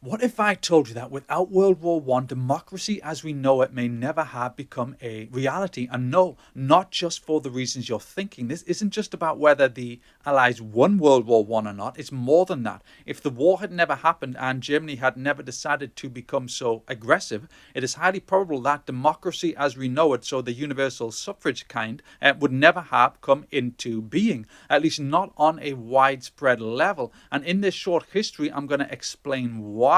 What if I told you that without World War One, democracy as we know it may never have become a reality? And no, not just for the reasons you're thinking. This isn't just about whether the Allies won World War One or not. It's more than that. If the war had never happened and Germany had never decided to become so aggressive, it is highly probable that democracy as we know it, so the universal suffrage kind, would never have come into being, at least not on a widespread level. And in this short history, I'm going to explain why.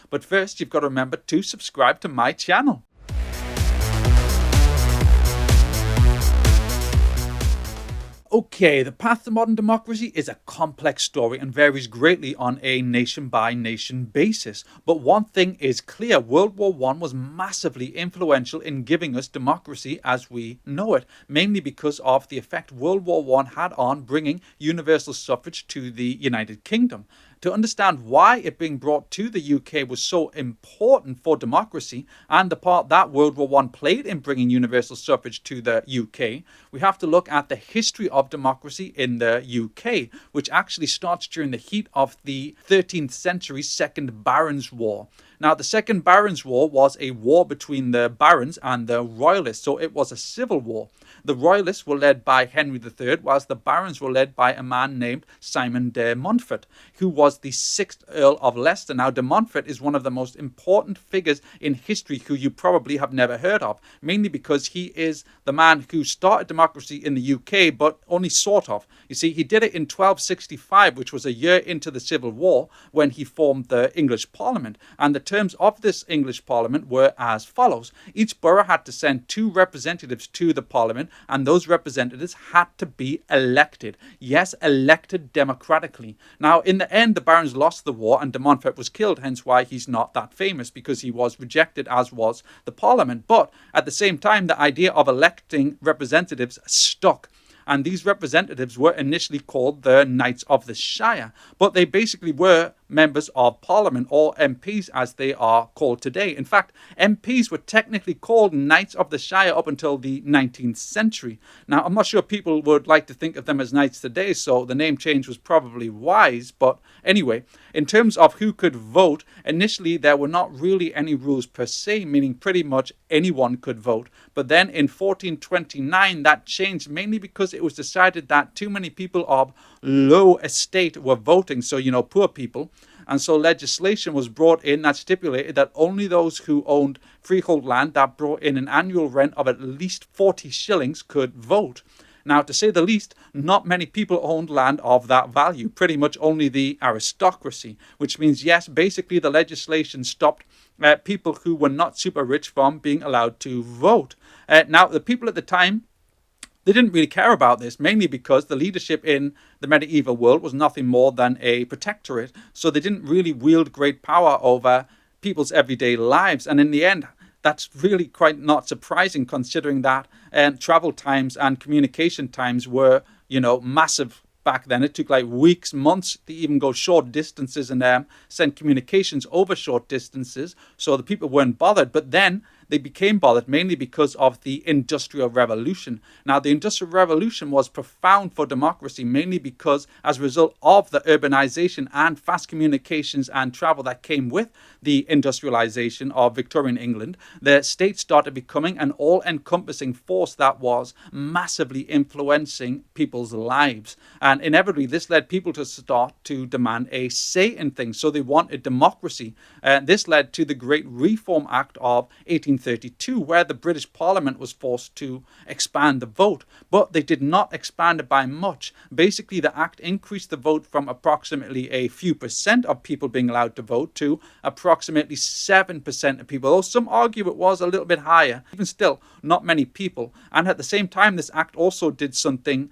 But first, you've got to remember to subscribe to my channel. Okay, the path to modern democracy is a complex story and varies greatly on a nation-by-nation basis. But one thing is clear, World War I was massively influential in giving us democracy as we know it, mainly because of the effect World War I had on bringing universal suffrage to the United Kingdom. To understand why it being brought to the UK was so important for democracy and the part that World War I played in bringing universal suffrage to the UK, we have to look at the history of democracy in the UK, which actually starts during the heat of the 13th century Second Barons' War. Now, the Second Barons' War was a war between the barons and the royalists, so it was a civil war. The royalists were led by Henry III, whilst the barons were led by a man named Simon de Montfort, who was the 6th Earl of Leicester. Now, de Montfort is one of the most important figures in history who you probably have never heard of, mainly because he is the man who started democracy in the UK, but only sort of. You see, he did it in 1265, which was a year into the Civil War, when he formed the English Parliament. And the terms of this English Parliament were as follows. Each borough had to send 2 representatives to the Parliament, and those representatives had to be elected. Yes, elected democratically. Now, in the end, the barons lost the war and de Montfort was killed, hence why he's not that famous, because he was rejected, as was the Parliament. But at the same time, the idea of electing representatives stuck. And these representatives were initially called the Knights of the Shire, but they basically were members of Parliament, or MPs as they are called today. In fact, MPs were technically called Knights of the Shire up until the 19th century. Now, I'm not sure people would like to think of them as knights today, so the name change was probably wise. But anyway, in terms of who could vote, initially there were not really any rules per se, meaning pretty much anyone could vote. But then in 1429, that changed, mainly because it was decided that too many people of low estate were voting, so, poor people. And so legislation was brought in that stipulated that only those who owned freehold land that brought in an annual rent of at least 40 shillings could vote. Now, to say the least, not many people owned land of that value, pretty much only the aristocracy, which means, yes, basically the legislation stopped people who were not super rich from being allowed to vote. Now, the people at the time, they didn't really care about this, mainly because the leadership in the medieval world was nothing more than a protectorate. So they didn't really wield great power over people's everyday lives. And in the end, that's really quite not surprising, considering that travel times and communication times were, massive back then. It took like weeks, months to even go short distances and send communications over short distances. So the people weren't bothered. But then they became bothered, mainly because of the Industrial Revolution. Now, the Industrial Revolution was profound for democracy, mainly because as a result of the urbanization and fast communications and travel that came with the industrialization of Victorian England, the state started becoming an all-encompassing force that was massively influencing people's lives. And inevitably, this led people to start to demand a say in things. So they wanted democracy. This led to the Great Reform Act of 1832, where the British Parliament was forced to expand the vote. But they did not expand it by much. Basically, the act increased the vote from approximately a few percent of people being allowed to vote to approximately 7% of people. Though some argue it was a little bit higher, even still, not many people. And at the same time, this act also did something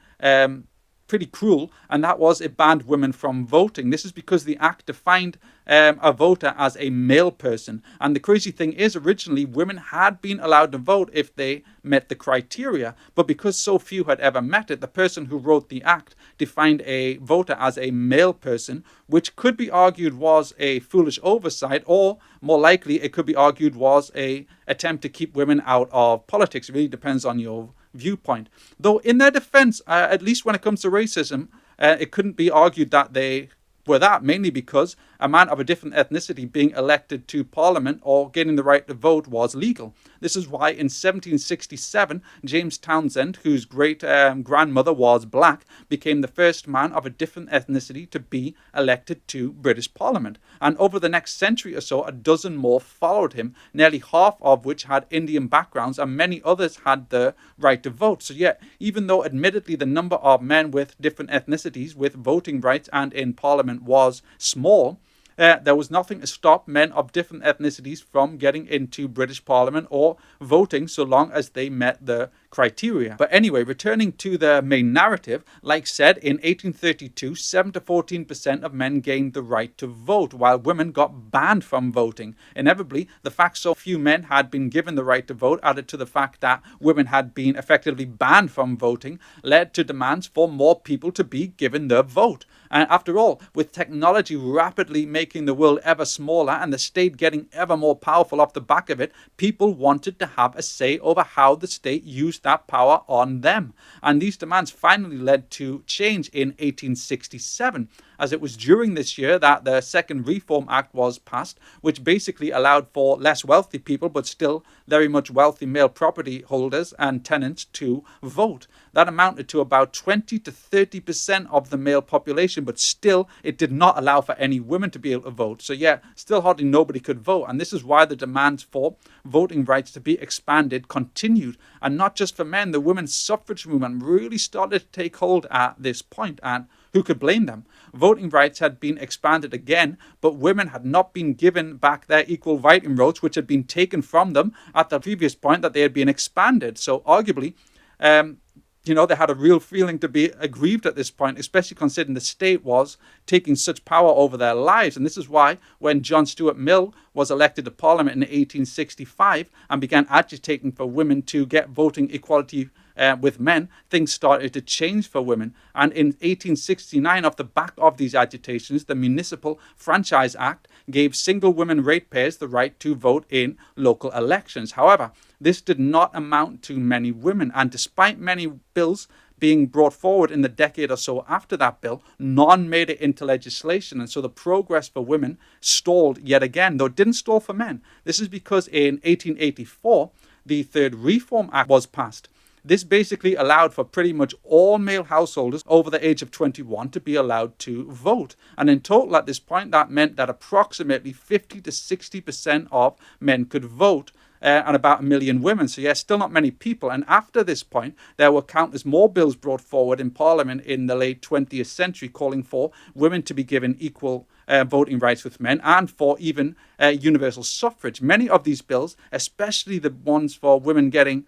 pretty cruel, and that was it banned women from voting. This is because the act defined a voter as a male person. And the crazy thing is, originally women had been allowed to vote if they met the criteria, but because so few had ever met it, the person who wrote the act defined a voter as a male person, which could be argued was a foolish oversight, or more likely it could be argued was a attempt to keep women out of politics. It really depends on your viewpoint. Though in their defense, at least when it comes to racism, it couldn't be argued that they were that mainly because a man of a different ethnicity being elected to Parliament or gaining the right to vote was legal. This is why in 1767, James Townsend, whose great-grandmother was black, became the first man of a different ethnicity to be elected to British Parliament. And over the next century or so, a dozen more followed him, nearly half of which had Indian backgrounds, and many others had the right to vote. So yeah, even though admittedly the number of men with different ethnicities with voting rights and in Parliament was small, there was nothing to stop men of different ethnicities from getting into British Parliament or voting so long as they met the criteria. But anyway, returning to the main narrative, like said, in 1832, 7 to 14% of men gained the right to vote, while women got banned from voting. Inevitably, the fact so few men had been given the right to vote, added to the fact that women had been effectively banned from voting, led to demands for more people to be given the vote. And after all, with technology rapidly making the world ever smaller and the state getting ever more powerful off the back of it, people wanted to have a say over how the state used that power on them. And these demands finally led to change in 1867, as it was during this year that the Second Reform Act was passed, which basically allowed for less wealthy people, but still very much wealthy male property holders and tenants to vote. That amounted to about 20 to 30% of the male population, but still it did not allow for any women to be able to vote. So yeah, still hardly nobody could vote. And this is why the demands for voting rights to be expanded continued. And not just for men, the women's suffrage movement really started to take hold at this point, and who could blame them? Voting rights had been expanded again, but women had not been given back their equal voting rights, which had been taken from them at the previous point that they had been expanded. So arguably, they had a real feeling to be aggrieved at this point, especially considering the state was taking such power over their lives. And this is why when John Stuart Mill was elected to Parliament in 1865 and began agitating for women to get voting equality with men, things started to change for women. And in 1869, off the back of these agitations, the Municipal Franchise Act gave single women ratepayers the right to vote in local elections. However, this did not amount to many women, and despite many bills being brought forward in the decade or so after that bill, none made it into legislation. And so the progress for women stalled yet again, though it didn't stall for men. This is because in 1884, the Third Reform Act was passed. This basically allowed for pretty much all male householders over the age of 21 to be allowed to vote. And in total at this point, that meant that approximately 50 to 60% of men could vote, and about 1 million women. So yeah, still not many people. And after this point, there were countless more bills brought forward in Parliament in the late 20th century calling for women to be given equal voting rights with men, and for even universal suffrage. Many of these bills, especially the ones for women getting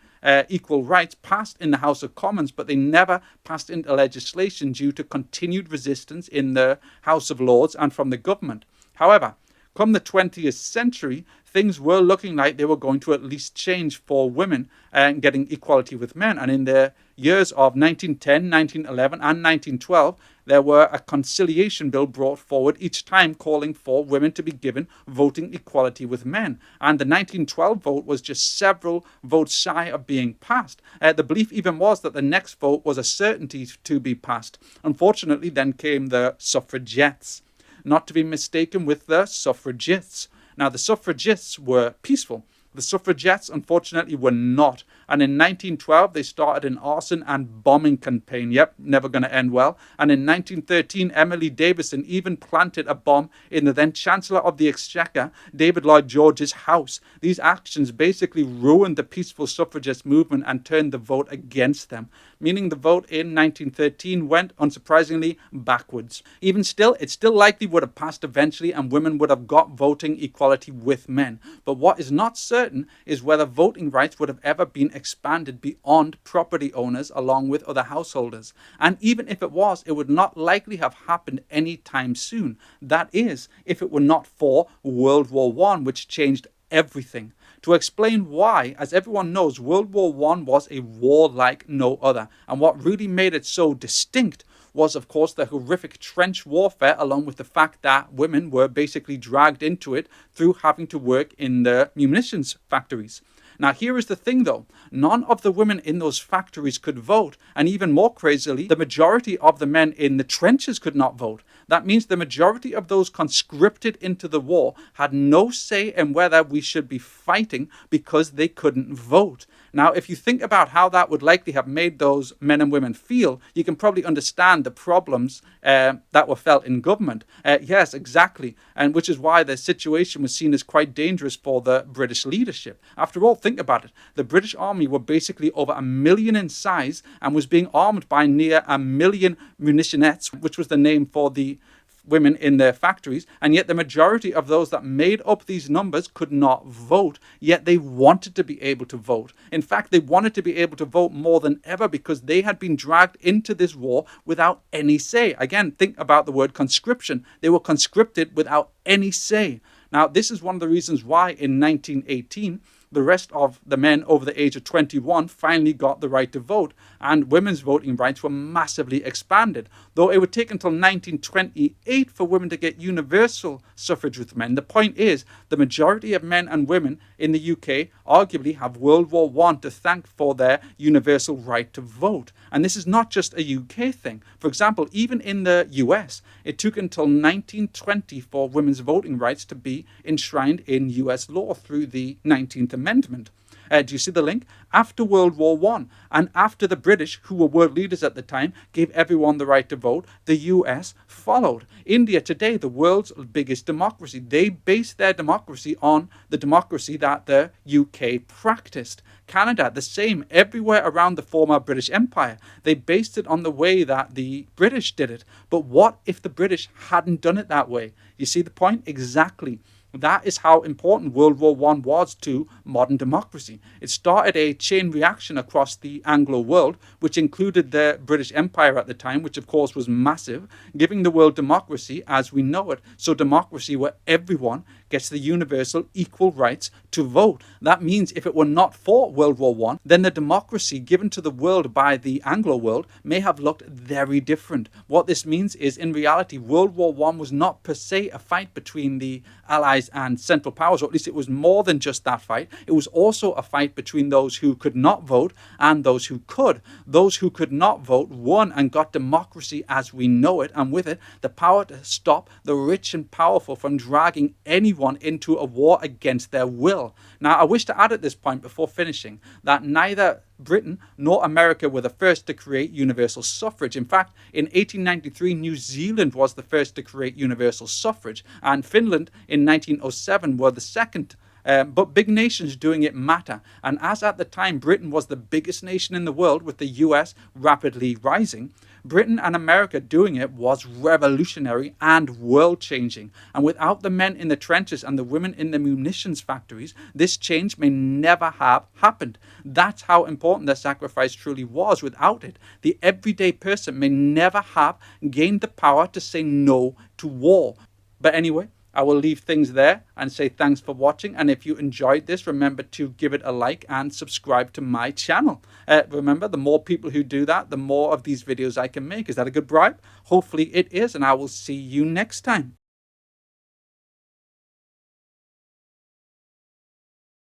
equal rights, passed in the House of Commons, but they never passed into legislation due to continued resistance in the House of Lords and from the government. However, come the 20th century, things were looking like they were going to at least change for women and getting equality with men. And in the years of 1910, 1911, and 1912, there were a conciliation bill brought forward each time calling for women to be given voting equality with men. And the 1912 vote was just several votes shy of being passed. The belief even was that the next vote was a certainty to be passed. Unfortunately, then came the suffragettes, not to be mistaken with the suffragists. Now, the suffragists were peaceful. The suffragettes, unfortunately, were not. And in 1912, they started an arson and bombing campaign. Yep, never going to end well. And in 1913, Emily Davison even planted a bomb in the then Chancellor of the Exchequer, David Lloyd George's house. These actions basically ruined the peaceful suffragist movement and turned the vote against them, meaning the vote in 1913 went, unsurprisingly, backwards. Even still, it still likely would have passed eventually and women would have got voting equality with men. But what is not certain is whether voting rights would have ever been expanded beyond property owners along with other householders. And even if it was, it would not likely have happened anytime soon. That is, if it were not for World War I, which changed everything. To explain why, as everyone knows, World War I was a war like no other. And what really made it so distinct was, of course, the horrific trench warfare, along with the fact that women were basically dragged into it through having to work in the munitions factories. Now, here is the thing, though. None of the women in those factories could vote. And even more crazily, the majority of the men in the trenches could not vote. That means the majority of those conscripted into the war had no say in whether we should be fighting because they couldn't vote. Now, if you think about how that would likely have made those men and women feel, you can probably understand the problems that were felt in government. Yes, exactly. And which is why the situation was seen as quite dangerous for the British leadership. After all, think about it. The British Army were basically over 1 million in size and was being armed by near 1 million munitionettes, which was the name for the women in their factories, and yet the majority of those that made up these numbers could not vote, yet they wanted to be able to vote. In fact, they wanted to be able to vote more than ever because they had been dragged into this war without any say. Again, think about the word conscription. They were conscripted without any say. Now, this is one of the reasons why in 1918, the rest of the men over the age of 21 finally got the right to vote, and women's voting rights were massively expanded. Though it would take until 1928 for women to get universal suffrage with men, the point is the majority of men and women in the UK arguably have World War I to thank for their universal right to vote. And this is not just a UK thing. For example, even in the US, it took until 1920 for women's voting rights to be enshrined in US law through the 19th Amendment. Do you see the link? After World War I, and after the British, who were world leaders at the time, gave everyone the right to vote, the US followed. India today, the world's biggest democracy, they base their democracy on the democracy that the UK practiced. Canada, the same, everywhere around the former British Empire. They based it on the way that the British did it. But what if the British hadn't done it that way? You see the point? Exactly. That is how important World War I was to modern democracy. It started a chain reaction across the Anglo world, which included the British Empire at the time, which of course was massive, giving the world democracy as we know it. So democracy where everyone gets the universal equal rights to vote. That means if it were not for World War I, then the democracy given to the world by the Anglo world may have looked very different. What this means is, in reality, World War I was not per se a fight between the Allies and Central Powers, or at least it was more than just that fight. It was also a fight between those who could not vote and those who could. Those who could not vote won and got democracy as we know it, and with it, the power to stop the rich and powerful from dragging anyone into a war against their will. Now, I wish to add at this point before finishing that neither Britain nor America were the first to create universal suffrage. In fact, in 1893, New Zealand was the first to create universal suffrage, and Finland in 1907 were the second. But big nations doing it matter. And as at the time Britain was the biggest nation in the world, with the US rapidly rising, Britain and America doing it was revolutionary and world-changing. And without the men in the trenches and the women in the munitions factories, this change may never have happened. That's how important their sacrifice truly was. Without it, the everyday person may never have gained the power to say no to war. But anyway, I will leave things there and say thanks for watching. And if you enjoyed this, remember to give it a like and subscribe to my channel. Remember, the more people who do that, the more of these videos I can make. Is that a good bribe? Hopefully it is, and I will see you next time.